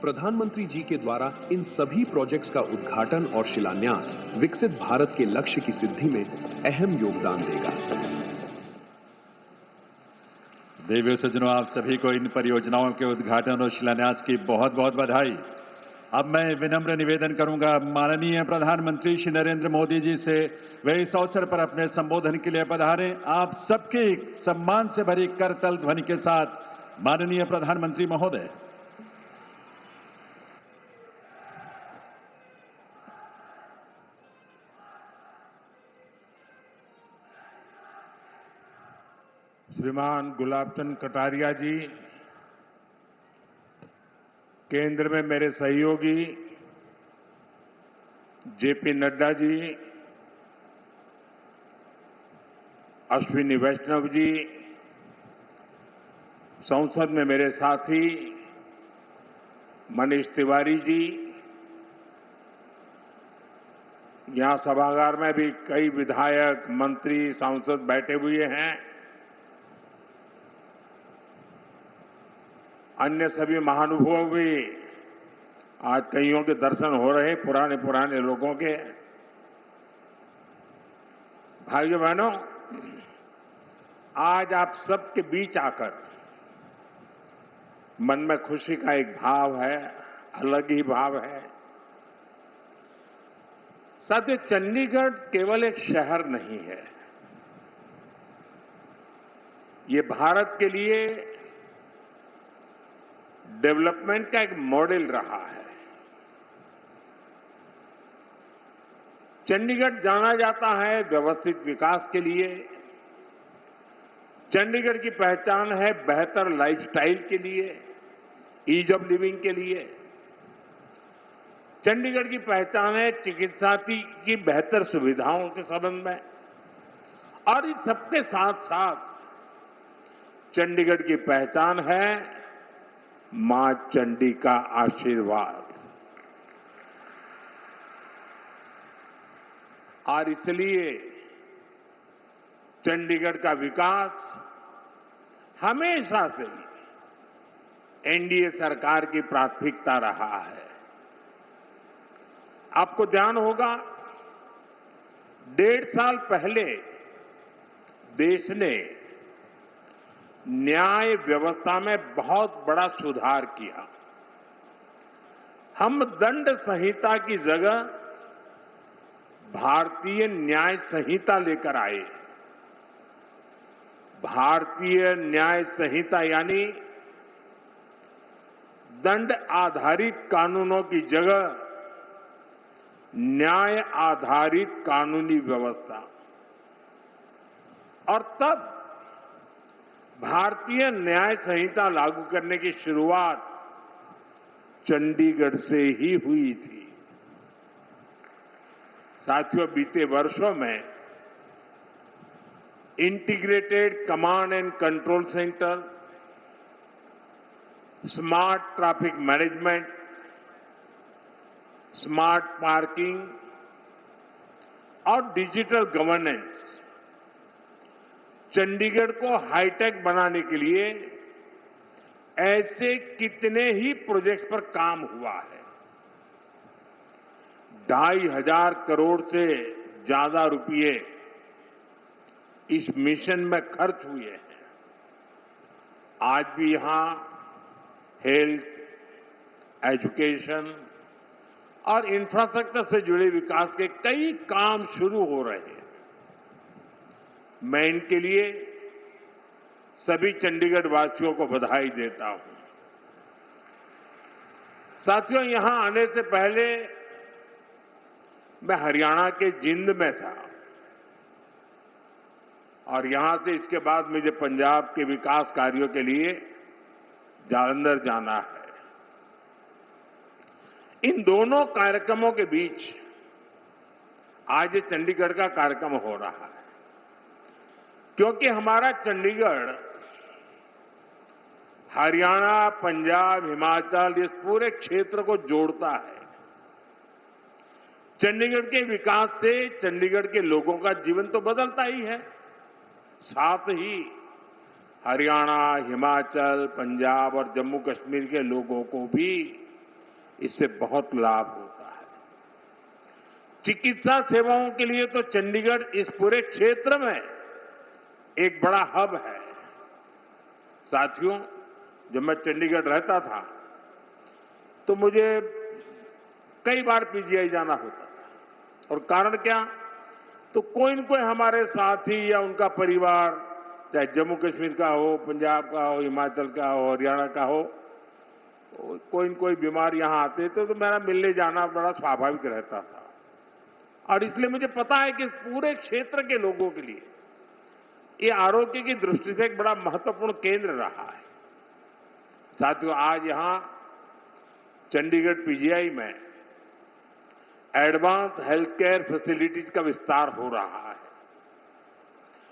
प्रधानमंत्री जी के द्वारा इन सभी प्रोजेक्ट्स का उद्घाटन और शिलान्यास विकसित भारत के लक्ष्य की सिद्धि में अहम योगदान देगा। देवी सज्जनों, आप सभी को इन परियोजनाओं के उद्घाटन और शिलान्यास की बहुत बहुत बधाई। अब मैं विनम्र निवेदन करूंगा माननीय प्रधानमंत्री श्री नरेंद्र मोदी जी से वे इस अवसर पर अपने संबोधन के लिए पधारें। आप सबके सम्मान से भरी करतल ध्वनि के साथ माननीय प्रधानमंत्री महोदय। श्रीमान गुलाब चंद कटारिया जी, केंद्र में मेरे सहयोगी जेपी नड्डा जी, अश्विनी वैष्णव जी, संसद में मेरे साथी मनीष तिवारी जी, यहां सभागार में भी कई विधायक, मंत्री, सांसद बैठे हुए हैं, अन्य सभी महानुभाव भी आज कईयों के दर्शन हो रहे, पुराने लोगों के। भाइयों बहनों, आज आप सबके बीच आकर मन में खुशी का एक भाव है, अलग ही भाव है। साथियों, चंडीगढ़ केवल एक शहर नहीं है, ये भारत के लिए डेवलपमेंट का एक मॉडल रहा है। चंडीगढ़ जाना जाता है व्यवस्थित विकास के लिए, चंडीगढ़ की पहचान है बेहतर लाइफस्टाइल के लिए, ईज ऑफ लिविंग के लिए। चंडीगढ़ की पहचान है चिकित्सा की बेहतर सुविधाओं के संबंध में, और इस सबके साथ साथ चंडीगढ़ की पहचान है मां चंडी का आशीर्वाद। और इसलिए चंडीगढ़ का विकास हमेशा से एनडीए सरकार की प्राथमिकता रहा है। आपको ध्यान होगा, 1.5 साल पहले देश ने न्याय व्यवस्था में बहुत बड़ा सुधार किया। हम दंड संहिता की जगह भारतीय न्याय संहिता लेकर आए। भारतीय न्याय संहिता यानी दंड आधारित कानूनों की जगह न्याय आधारित कानूनी व्यवस्था। और तब भारतीय न्याय संहिता लागू करने की शुरुआत चंडीगढ़ से ही हुई थी। साथियों, बीते वर्षों में integrated command and control centre, smart traffic management, smart parking और डिजिटल गवर्नेंस चंडीगढ़ को हाईटेक बनाने के लिए ऐसे कितने ही प्रोजेक्ट्स पर काम हुआ है। 2,500 करोड़ से ज्यादा रुपए इस मिशन में खर्च हुए हैं। आज भी यहां हेल्थ, एजुकेशन और इंफ्रास्ट्रक्चर से जुड़े विकास के कई काम शुरू हो रहे हैं। मैं इनके लिए सभी चंडीगढ़ वासियों को बधाई देता हूं। साथियों, यहां आने से पहले मैं हरियाणा के जिंद में था, और यहां से इसके बाद मुझे पंजाब के विकास कार्यों के लिए जालंधर जाना है। इन दोनों कार्यक्रमों के बीच आज चंडीगढ़ का कार्यक्रम हो रहा है, क्योंकि हमारा चंडीगढ़ हरियाणा, पंजाब, हिमाचल इस पूरे क्षेत्र को जोड़ता है। चंडीगढ़ के विकास से चंडीगढ़ के लोगों का जीवन तो बदलता ही है, साथ ही हरियाणा, हिमाचल, पंजाब और जम्मू कश्मीर के लोगों को भी इससे बहुत लाभ होता है। चिकित्सा सेवाओं के लिए तो चंडीगढ़ इस पूरे क्षेत्र में एक बड़ा हब है। साथियों, जब मैं चंडीगढ़ रहता था तो मुझे कई बार पीजीआई जाना होता था। और कारण क्या? तो कोई न कोई हमारे साथी या उनका परिवार, चाहे जम्मू कश्मीर का हो, पंजाब का हो, हिमाचल का हो, हरियाणा का हो, कोई न कोई बीमार यहां आते थे तो मेरा मिलने जाना बड़ा स्वाभाविक रहता था। और इसलिए मुझे पता है कि इस पूरे क्षेत्र के लोगों के लिए ये आरोग्य की दृष्टि से एक बड़ा महत्वपूर्ण केंद्र रहा है। साथियों, आज यहां चंडीगढ़ पीजीआई में एडवांस हेल्थ केयर फैसिलिटीज का विस्तार हो रहा है।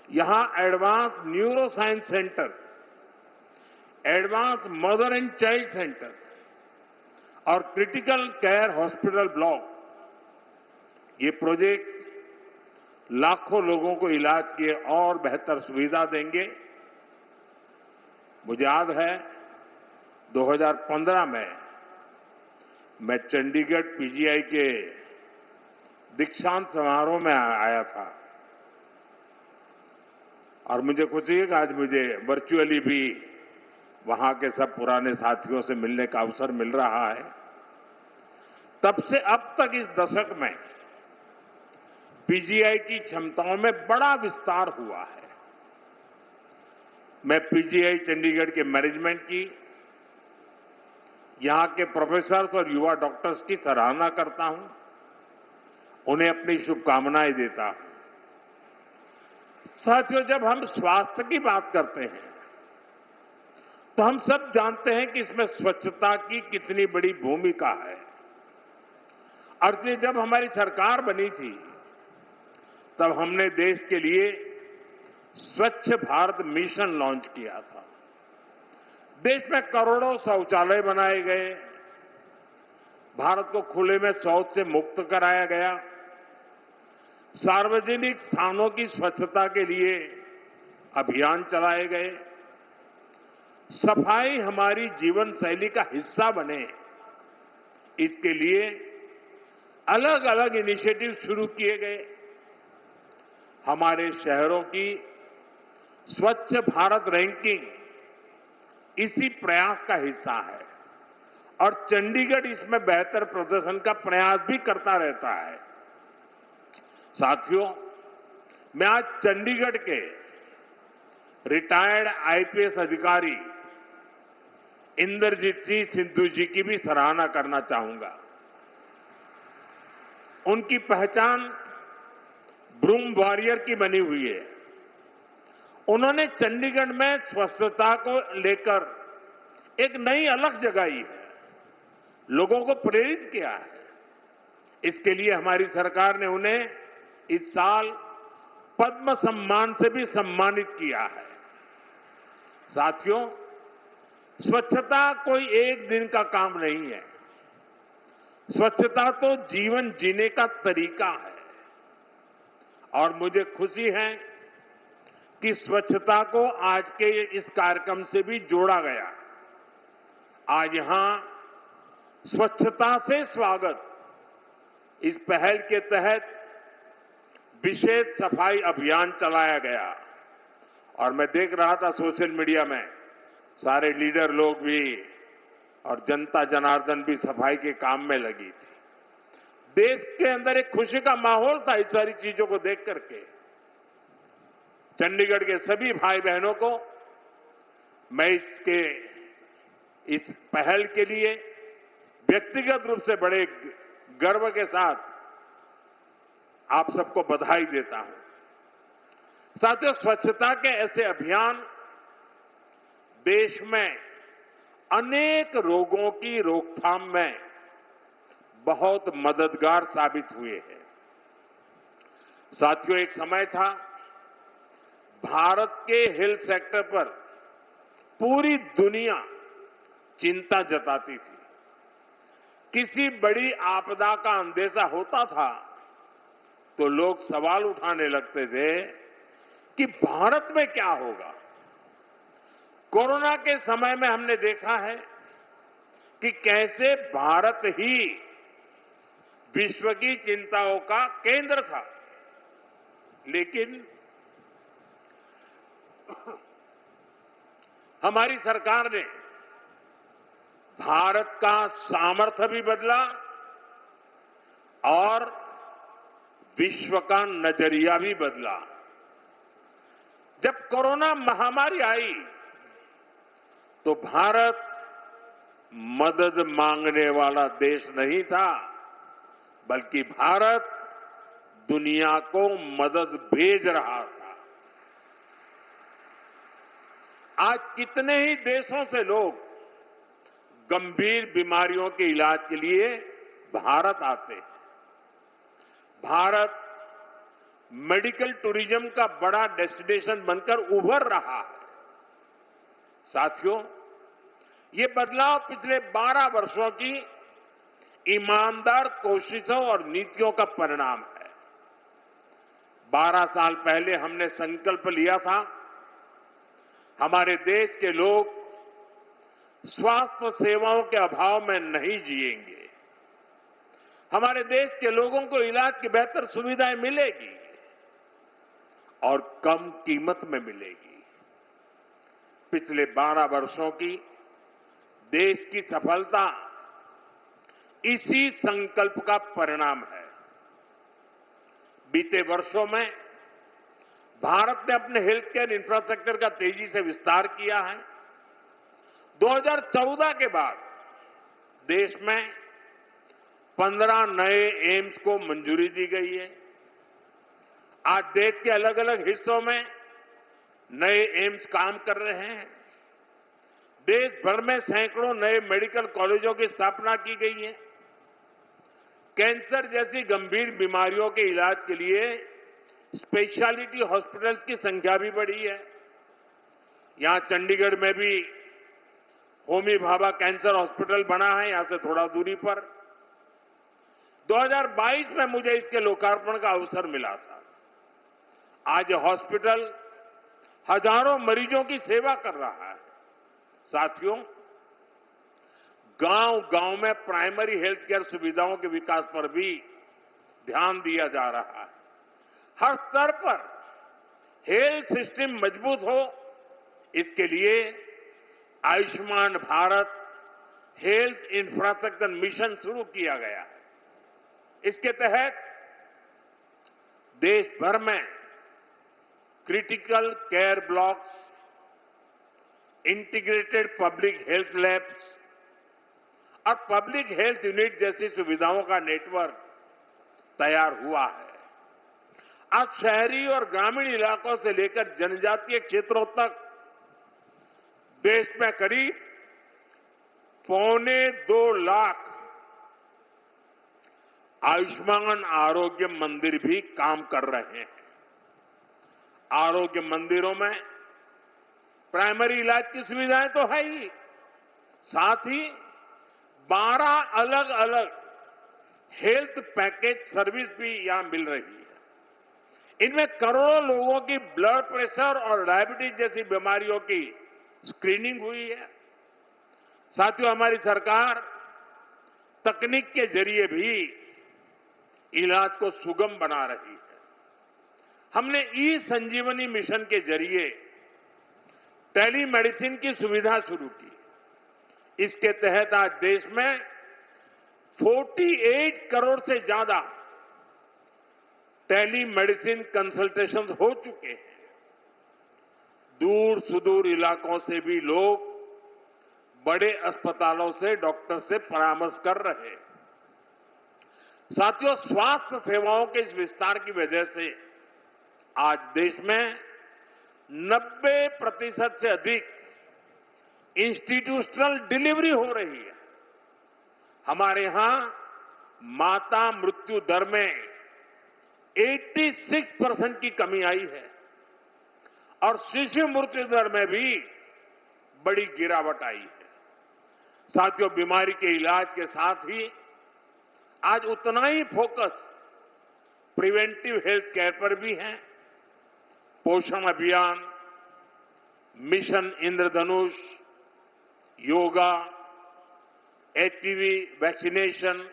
यहां advance neuro science centre, advance mother and child centre और क्रिटिकल केयर हॉस्पिटल ब्लॉक, ये प्रोजेक्ट्स लाखों लोगों को इलाज की और बेहतर सुविधा देंगे। मुझे याद है 2015 में मैं चंडीगढ़ पीजीआई के दीक्षांत समारोह में आया था और मुझे खुशी है कि आज मुझे वर्चुअली भी वहां के सब पुराने साथियों से मिलने का अवसर मिल रहा है। तब से अब तक इस दशक में पीजीआई की क्षमताओं में बड़ा विस्तार हुआ है। मैं पीजीआई चंडीगढ़ के मैनेजमेंट की, यहां के प्रोफेसर्स और युवा डॉक्टर्स की सराहना करता हूं, उन्हें अपनी शुभकामनाएं देता हूं। साथियों, जब हम स्वास्थ्य की बात करते हैं तो हम सब जानते हैं कि इसमें स्वच्छता की कितनी बड़ी भूमिका है। और इसलिए जब हमारी सरकार बनी थी तब हमने देश के लिए स्वच्छ भारत मिशन लॉन्च किया था। देश में करोड़ों शौचालय बनाए गए, भारत को खुले में शौच से मुक्त कराया गया, सार्वजनिक स्थानों की स्वच्छता के लिए अभियान चलाए गए, सफाई हमारी जीवन शैली का हिस्सा बने, इसके लिए अलग अलग इनिशिएटिव शुरू किए गए। हमारे शहरों की स्वच्छ भारत रैंकिंग इसी प्रयास का हिस्सा है और चंडीगढ़ इसमें बेहतर प्रदर्शन का प्रयास भी करता रहता है। साथियों, मैं आज चंडीगढ़ के रिटायर्ड आईपीएस अधिकारी इंद्रजीत सिंह सिद्धू जी की भी सराहना करना चाहूंगा। उनकी पहचान ब्रूम वॉरियर की बनी हुई है। उन्होंने चंडीगढ़ में स्वच्छता को लेकर एक नई अलख जगाई है, लोगों को प्रेरित किया है। इसके लिए हमारी सरकार ने उन्हें इस साल पद्म सम्मान से भी सम्मानित किया है। साथियों, स्वच्छता कोई एक दिन का काम नहीं है। स्वच्छता तो जीवन जीने का तरीका है और मुझे खुशी है कि स्वच्छता को आज के इस कार्यक्रम से भी जोड़ा गया। आज यहां स्वच्छता से स्वागत इस पहल के तहत विशेष सफाई अभियान चलाया गया और मैं देख रहा था सोशल मीडिया में सारे लीडर लोग भी और जनता जनार्दन भी सफाई के काम में लगी थी। देश के अंदर एक खुशी का माहौल था इस सारी चीजों को देख करके। चंडीगढ़ के सभी भाई बहनों को मैं इस पहल के लिए व्यक्तिगत रूप से बड़े गर्व के साथ आप सबको बधाई देता हूं। साथियों, स्वच्छता के ऐसे अभियान देश में अनेक रोगों की रोकथाम में बहुत मददगार साबित हुए हैं। साथियों, एक समय था भारत के हेल्थ सेक्टर पर पूरी दुनिया चिंता जताती थी। किसी बड़ी आपदा का अंदेशा होता था तो लोग सवाल उठाने लगते थे कि भारत में क्या होगा। कोरोना के समय में हमने देखा है कि कैसे भारत ही विश्व की चिंताओं का केंद्र था, लेकिन हमारी सरकार ने भारत का सामर्थ्य भी बदला और विश्व का नजरिया भी बदला। जब कोरोना महामारी आई तो भारत मदद मांगने वाला देश नहीं था, बल्कि भारत दुनिया को मदद भेज रहा था। आज कितने ही देशों से लोग गंभीर बीमारियों के इलाज के लिए भारत आते हैं। भारत मेडिकल टूरिज्म का बड़ा डेस्टिनेशन बनकर उभर रहा है। साथियों, ये बदलाव पिछले 12 वर्षों की ईमानदार कोशिशों और नीतियों का परिणाम है। 12 साल पहले हमने संकल्प लिया था, हमारे देश के लोग स्वास्थ्य सेवाओं के अभाव में नहीं जिएंगे। हमारे देश के लोगों को इलाज की बेहतर सुविधाएं मिलेगी और कम कीमत में मिलेगी। पिछले 12 वर्षों की देश की सफलता इसी संकल्प का परिणाम है। बीते वर्षों में भारत ने अपने हेल्थ केयर इंफ्रास्ट्रक्चर का तेजी से विस्तार किया है। 2014 के बाद देश में 15 नए एम्स को मंजूरी दी गई है। आज देश के अलग अलग हिस्सों में नए एम्स काम कर रहे हैं। देश भर में सैकड़ों नए मेडिकल कॉलेजों की स्थापना की गई है। कैंसर जैसी गंभीर बीमारियों के इलाज के लिए स्पेशलिटी हॉस्पिटल्स की संख्या भी बढ़ी है। यहां चंडीगढ़ में भी होमी भाभा कैंसर हॉस्पिटल बना है, यहां से थोड़ा दूरी पर। 2022 में मुझे इसके लोकार्पण का अवसर मिला था। आज हॉस्पिटल हजारों मरीजों की सेवा कर रहा है। साथियों, गांव-गांव में प्राइमरी हेल्थ केयर सुविधाओं के विकास पर भी ध्यान दिया जा रहा है। हर स्तर पर हेल्थ सिस्टम मजबूत हो, इसके लिए Ayushman Bharat health infrastructure mission शुरू किया गया है। इसके तहत देश भर में critical care blocks, integrated public health labs और पब्लिक हेल्थ यूनिट जैसी सुविधाओं का नेटवर्क तैयार हुआ है। आज शहरी और ग्रामीण इलाकों से लेकर जनजातीय क्षेत्रों तक देश में करीब 2.25 लाख आयुष्मान आरोग्य मंदिर भी काम कर रहे हैं। आरोग्य मंदिरों में प्राइमरी इलाज की सुविधाएं तो है ही, साथ ही 12 अलग अलग हेल्थ पैकेज सर्विस भी यहां मिल रही है। इनमें करोड़ों लोगों की ब्लड प्रेशर और डायबिटीज जैसी बीमारियों की स्क्रीनिंग हुई है। साथियों, हमारी सरकार तकनीक के जरिए भी इलाज को सुगम बना रही है। हमने ई संजीवनी मिशन के जरिए टेलीमेडिसिन की सुविधा शुरू की। इसके तहत आज देश में 48 करोड़ से ज्यादा टेलीमेडिसिन कंसल्टेशन हो चुके हैं। दूर सुदूर इलाकों से भी लोग बड़े अस्पतालों से डॉक्टर से परामर्श कर रहे हैं। साथियों, स्वास्थ्य सेवाओं के इस विस्तार की वजह से आज देश में 90% से अधिक इंस्टीट्यूशनल डिलीवरी हो रही है। हमारे यहां माता मृत्यु दर में 86% की कमी आई है और शिशु मृत्यु दर में भी बड़ी गिरावट आई है। साथियों, बीमारी के इलाज के साथ ही आज उतना ही फोकस प्रिवेंटिव हेल्थ केयर पर भी है। पोषण अभियान, mission Indradhanush, yoga, HPV vaccination,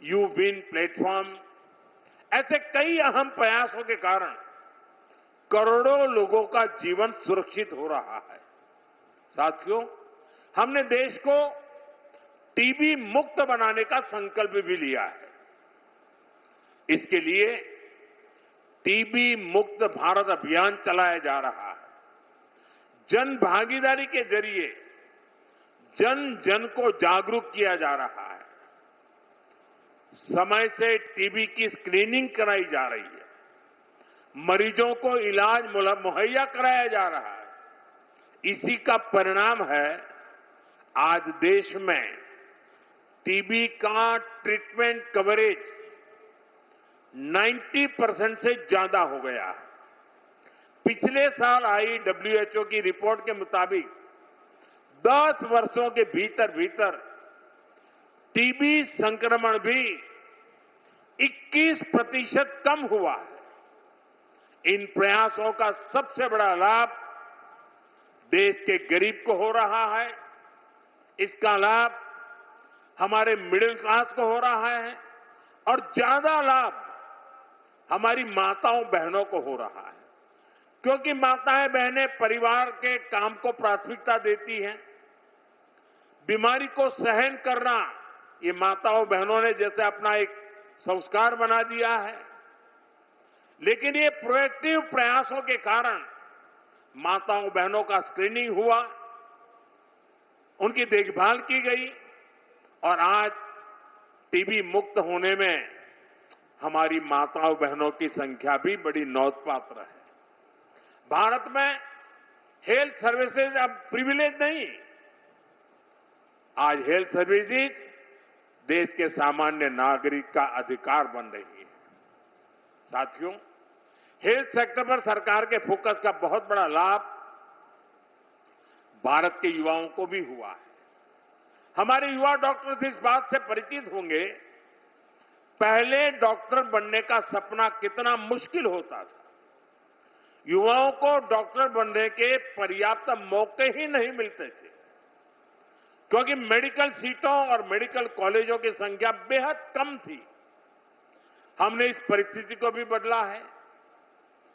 you win platform, ऐसे कई अहम प्रयासों के कारण करोड़ों लोगों का जीवन सुरक्षित हो रहा है। साथियों, हमने देश को टीबी मुक्त बनाने का संकल्प भी लिया है। इसके लिए टीबी मुक्त भारत अभियान चलाया जा रहा है। जन भागीदारी के जरिए जन जन को जागरूक किया जा रहा है। समय से टीबी की स्क्रीनिंग कराई जा रही है। मरीजों को इलाज मुहैया कराया जा रहा है। इसी का परिणाम है आज देश में टीबी का ट्रीटमेंट कवरेज 90% से ज्यादा हो गया है। पिछले साल आई WHO की रिपोर्ट के मुताबिक 10 वर्षों के भीतर भीतर टीबी संक्रमण भी 21% कम हुआ है। इन प्रयासों का सबसे बड़ा लाभ देश के गरीब को हो रहा है। इसका लाभ हमारे मिडिल क्लास को हो रहा है और ज्यादा लाभ हमारी माताओं बहनों को हो रहा है, क्योंकि माताएं बहनें परिवार के काम को प्राथमिकता देती हैं। बीमारी को सहन करना ये माताओं बहनों ने जैसे अपना एक संस्कार बना दिया है। लेकिन ये प्रोएक्टिव प्रयासों के कारण माताओं बहनों का स्क्रीनिंग हुआ, उनकी देखभाल की गई और आज टीबी मुक्त होने में हमारी माताओं बहनों की संख्या भी बड़ी नोंधपात्र है। भारत में हेल्थ सर्विसेज अब प्रिविलेज नहीं, आज हेल्थ सर्विसेज देश के सामान्य नागरिक का अधिकार बन रही है। साथियों, हेल्थ सेक्टर पर सरकार के फोकस का बहुत बड़ा लाभ भारत के युवाओं को भी हुआ है। हमारे युवा डॉक्टर्स इस बात से परिचित होंगे, पहले डॉक्टर बनने का सपना कितना मुश्किल होता था। युवाओं को डॉक्टर बनने के पर्याप्त मौके ही नहीं मिलते थे, क्योंकि मेडिकल सीटों और मेडिकल कॉलेजों की संख्या बेहद कम थी। हमने इस परिस्थिति को भी बदला है।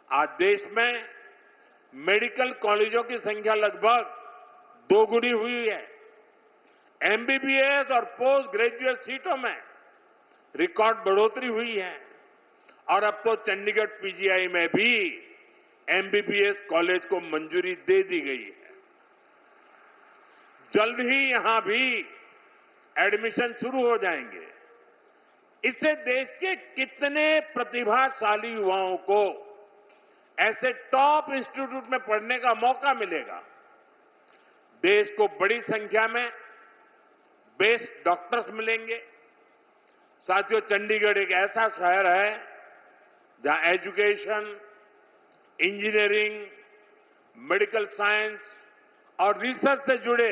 आज देश में मेडिकल कॉलेजों की संख्या लगभग दोगुनी हुई है। एमबीबीएस और पोस्ट ग्रेजुएट सीटों में रिकॉर्ड बढ़ोतरी हुई है और अब तो चंडीगढ़ पीजीआई में भी एमबीबीएस कॉलेज को मंजूरी दे दी गई है। जल्द ही यहां भी एडमिशन शुरू हो जाएंगे। इससे देश के कितने प्रतिभाशाली युवाओं को ऐसे टॉप इंस्टीट्यूट में पढ़ने का मौका मिलेगा। देश को बड़ी संख्या में बेस्ट डॉक्टर्स मिलेंगे। साथियों, चंडीगढ़ एक ऐसा शहर है जहां एजुकेशन, इंजीनियरिंग, मेडिकल साइंस और रिसर्च से जुड़े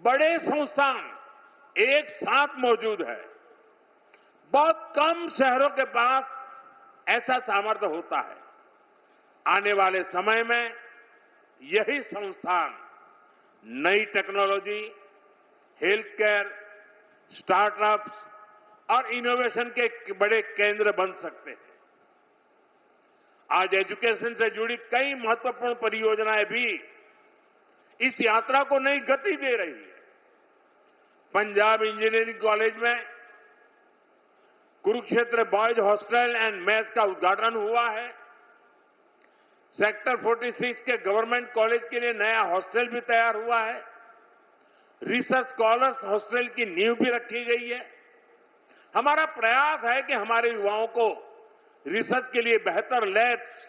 बड़े संस्थान एक साथ मौजूद है। बहुत कम शहरों के पास ऐसा सामर्थ्य होता है। आने वाले समय में यही संस्थान नई टेक्नोलॉजी, हेल्थ केयर, स्टार्टअप्स और इनोवेशन के बड़े केंद्र बन सकते हैं। आज एजुकेशन से जुड़ी कई महत्वपूर्ण परियोजनाएं भी इस यात्रा को नई गति दे रही है। पंजाब इंजीनियरिंग कॉलेज में Kurukshetra boys hostel and mess का उद्घाटन हुआ है। सेक्टर 46 के गवर्नमेंट कॉलेज के लिए नया हॉस्टल भी तैयार हुआ है। रिसर्च स्कॉलर्स हॉस्टल की नींव भी रखी गई है। हमारा प्रयास है कि हमारे युवाओं को रिसर्च के लिए बेहतर लैब्स,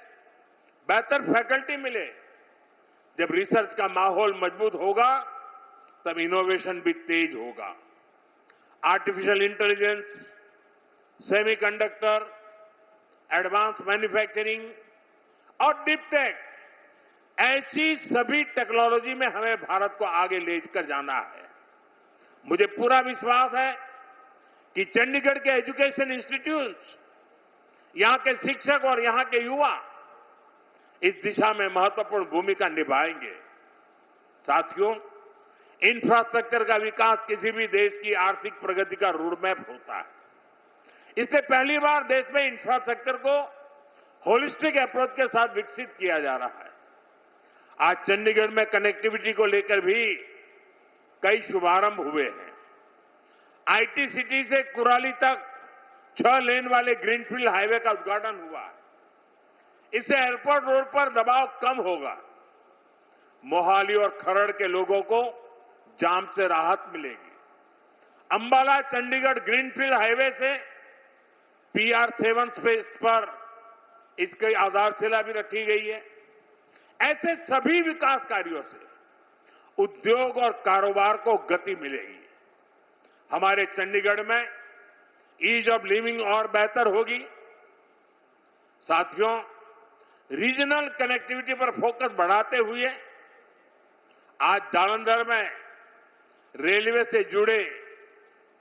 बेहतर फैकल्टी मिले। जब रिसर्च का माहौल मजबूत होगा तब इनोवेशन भी तेज होगा। Artificial intelligence, semiconductor, advance manufacturing और डीप टेक, ऐसी सभी टेक्नोलॉजी में हमें भारत को आगे लेकर जाना है। मुझे पूरा विश्वास है कि चंडीगढ़ के एजुकेशन इंस्टीट्यूट्स, यहां के शिक्षक और यहां के युवा इस दिशा में महत्वपूर्ण भूमिका निभाएंगे। साथियों, इंफ्रास्ट्रक्चर का विकास किसी भी देश की आर्थिक प्रगति का रोडमैप होता है। इसलिए पहली बार देश में इंफ्रास्ट्रक्चर को होलिस्टिक अप्रोच के साथ विकसित किया जा रहा है। आज चंडीगढ़ में कनेक्टिविटी को लेकर भी कई शुभारंभ हुए हैं। आईटी सिटी से कुराली तक 6 लेन वाले ग्रीनफील्ड हाईवे का उद्घाटन हुआ है। इससे एयरपोर्ट रोड पर दबाव कम होगा। मोहाली और खरड़ के लोगों को जाम से राहत मिलेगी। अंबाला चंडीगढ़ ग्रीनफील्ड हाईवे से PR-7 स्पेस पर इसकी आधारशिला भी रखी गई है। ऐसे सभी विकास कार्यों से उद्योग और कारोबार को गति मिलेगी। हमारे चंडीगढ़ में ईज ऑफ लिविंग और बेहतर होगी। साथियों, रीजनल कनेक्टिविटी पर फोकस बढ़ाते हुए आज जालंधर में रेलवे से जुड़े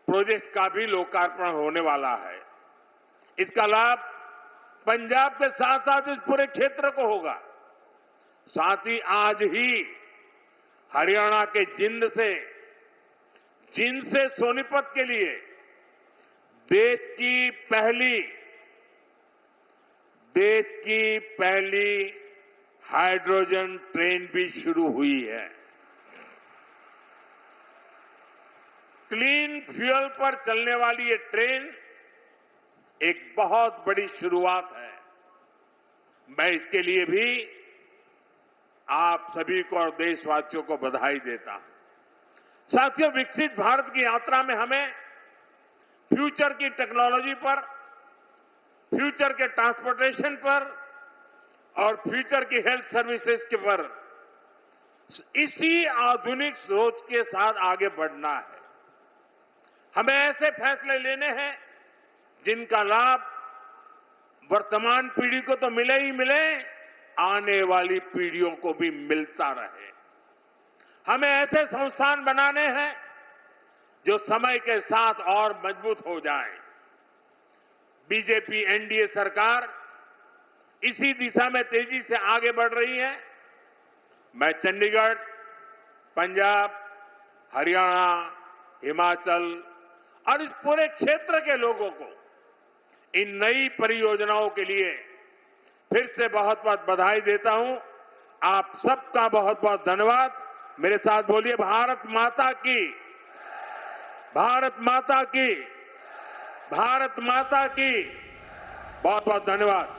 प्रोजेक्ट का भी लोकार्पण होने वाला है। इसका लाभ पंजाब के साथ साथ इस पूरे क्षेत्र को होगा। साथ ही आज ही हरियाणा के जिंद से सोनीपत के लिए देश की पहली हाइड्रोजन ट्रेन भी शुरू हुई है। क्लीन फ्यूल पर चलने वाली ये ट्रेन एक बहुत बड़ी शुरुआत है। मैं इसके लिए भी आप सभी को और देशवासियों को बधाई देता हूं। साथियों, विकसित भारत की यात्रा में हमें फ्यूचर की टेक्नोलॉजी पर, फ्यूचर के ट्रांसपोर्टेशन पर और फ्यूचर की हेल्थ सर्विसेज के पर इसी आधुनिक सोच के साथ आगे बढ़ना है। हमें ऐसे फैसले लेने हैं जिनका लाभ वर्तमान पीढ़ी को तो मिले ही मिले, आने वाली पीढ़ियों को भी मिलता रहे। हमें ऐसे संस्थान बनाने हैं जो समय के साथ और मजबूत हो जाएं। बीजेपी एनडीए सरकार इसी दिशा में तेजी से आगे बढ़ रही है। मैं चंडीगढ़, पंजाब, हरियाणा, हिमाचल और इस पूरे क्षेत्र के लोगों को इन नई परियोजनाओं के लिए फिर से बहुत बहुत बधाई देता हूं। आप सबका बहुत बहुत धन्यवाद। मेरे साथ बोलिए, भारत माता की, भारत माता की, भारत माता की। बहुत बहुत धन्यवाद।